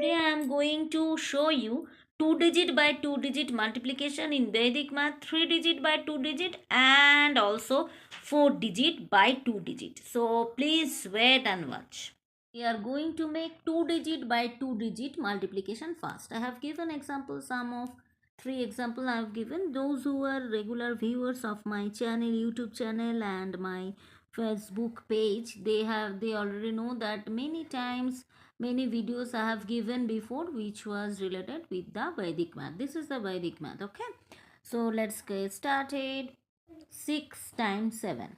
Today I am going to show you 2 digit by 2 digit multiplication in Vedic math, 3 digit by 2 digit and also 4 digit by 2 digit. So please wait and watch. We are going to make 2 digit by 2 digit multiplication first. I have given example, some of 3 example I have given. Those who are regular viewers of my channel, YouTube channel and my Facebook page, they already know that many videos I have given before which was related with the Vedic math. This is the Vedic math, okay? So let's get started. 6 times 7.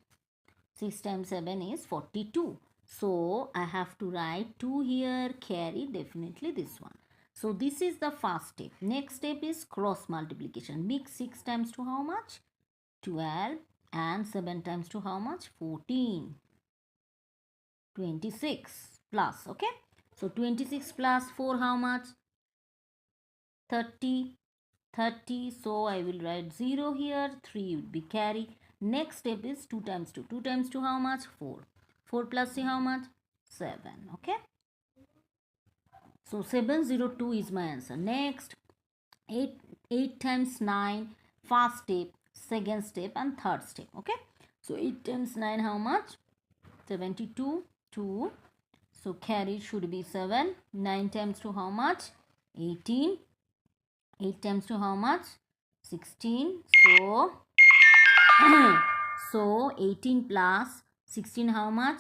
6 times 7 is 42. So I have to write 2 here, carry definitely this one. So this is the first step. Next step is cross multiplication. Mix 6 times to how much? 12 and 7 times to how much? 14. 26 plus, okay? So 26 plus 4 how much? 30. 30. So I will write 0 here. 3 would be carry. Next step is 2 times 2. 2 times 2 how much? 4. 4 plus 3 how much? 7. Okay. So 702 is my answer. Next 8 times 9. First step, second step and third step. Okay. So 8 times 9 how much? 72. 2. So carry should be 7. 9 times 2 how much? 18. 8 times 2 how much? 16. So 18 plus 16 how much?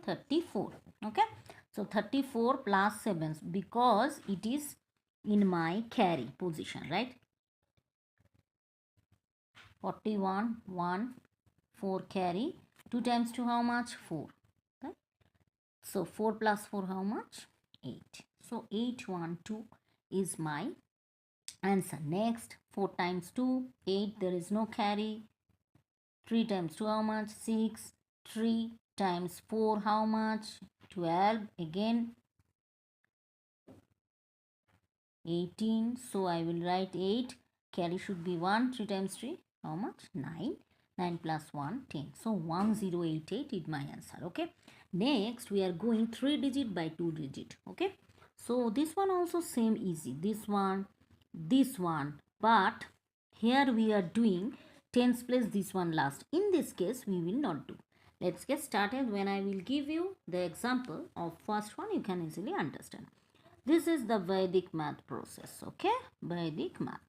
34. Okay. So 34 plus 7 because it is in my carry position, right? 41 1 4 carry. 2 times 2 how much? 4. Okay. So 4 plus 4 how much? 8. So 812 is my answer. Next 4 times 2 8, there is no carry. 3 times 2 how much? 6. 3 times 4 how much? 12. Again 18. So I will write 8. Carry should be 1. 3 times 3 how much? 9. 9 plus 1 10. So 1088 is my answer. Okay. Next we are going 3 digit by 2 digit. Okay. So this one also same easy. This one. But here we are doing tens place this one last. In this case we will not do. Let's get started. When I will give you the example of first one, you can easily understand. This is the Vedic math process. Okay. Vedic math.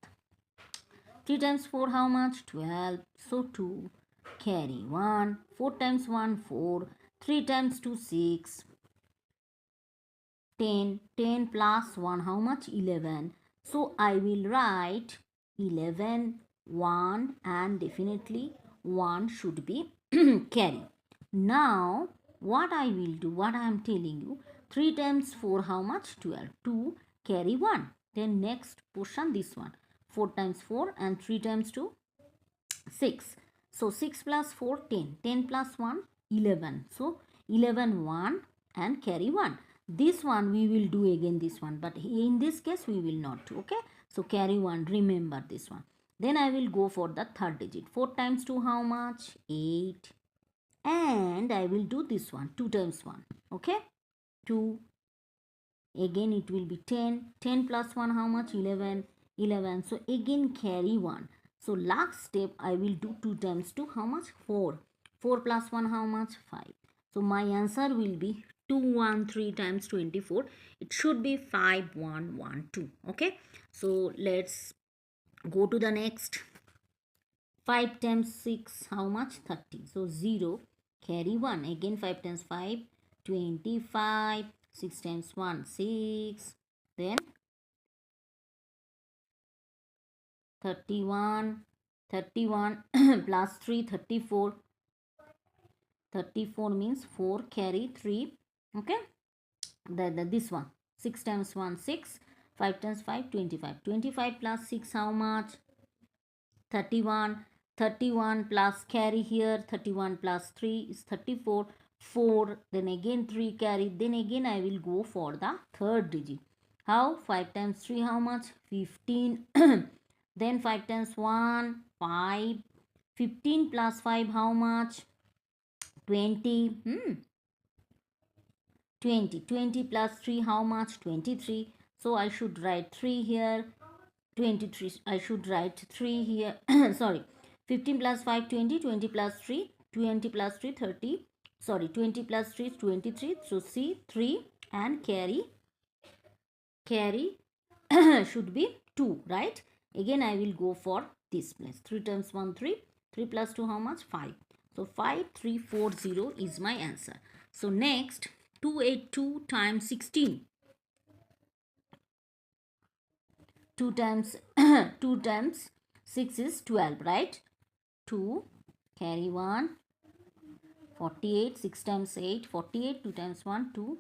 3 times 4 how much? 12. So 2. Carry 1. 4 times 1 4. 3 times 2 6. 10. 10 plus 1 how much? 11. So I will write 11 1 and definitely 1 should be carry. Now what I will do, what I am telling you, 3 times 4 how much? 12. 2 carry 1. Then next portion this one. 4 times 4 and 3 times 2 6. So 6 plus 4 10. 10 plus 1 11. So 11 1 and carry 1. This one we will do again this one, but in this case we will not do. Okay. So carry 1. Remember this one. Then I will go for the third digit. 4 times 2 how much? 8. And I will do this one. 2 times 1. Okay. 2. Again it will be 10. 10 plus 1 how much? 11. 11. So again carry 1. So last step I will do 2 times 2 how much? 4. 4 plus 1 how much? 5. So my answer will be 213 times 24. It should be 5112. Okay. So let's go to the next. 5 times 6 how much? 30. So 0 carry 1. Again 5 times 5 25. 6 times 1 6. Then 31. 31 plus 3 34. 34 means 4 carry 3. Okay. This one 6 times 1 6. 5 times 5 25. 25 plus 6 how much? 31. 31 plus carry here. 31 plus 3 is 34. 4. Then again 3 carry. Then again I will go for the third digit. How? 5 times 3 how much? 15. Then 5 times 1 5. 15 plus 5 how much? 20. 20 plus 3 how much? 23. So I should write 3 here. 23, I should write 3 here. Sorry, 15 plus 5 20, 20 plus 3 20 plus 3 30, sorry, 20 plus 3 is 23. So see 3 and carry should be 2, right? Again I will go for this place. 3 times 1 3, 3 plus 2 how much? 5. So 5340 is my answer. So next, 282 times 16. 2 times 2 times 6 is 12, right? 2 carry 1, 48, 6 times 8 48, 2 times 1 2,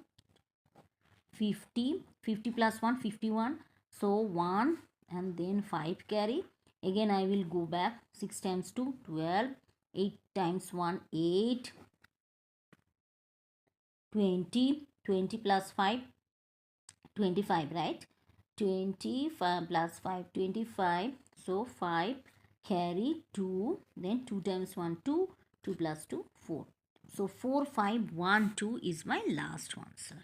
50, 50 plus 1 51. So 1 and then 5 carry. Again I will go back. 6 times 2 12, 8 times 1 8, 20, 20 plus 5 25, right? 25 plus 5 25. So 5 carry 2, then 2 times 1 2, 2 plus 2 4. So 4512 is my last answer.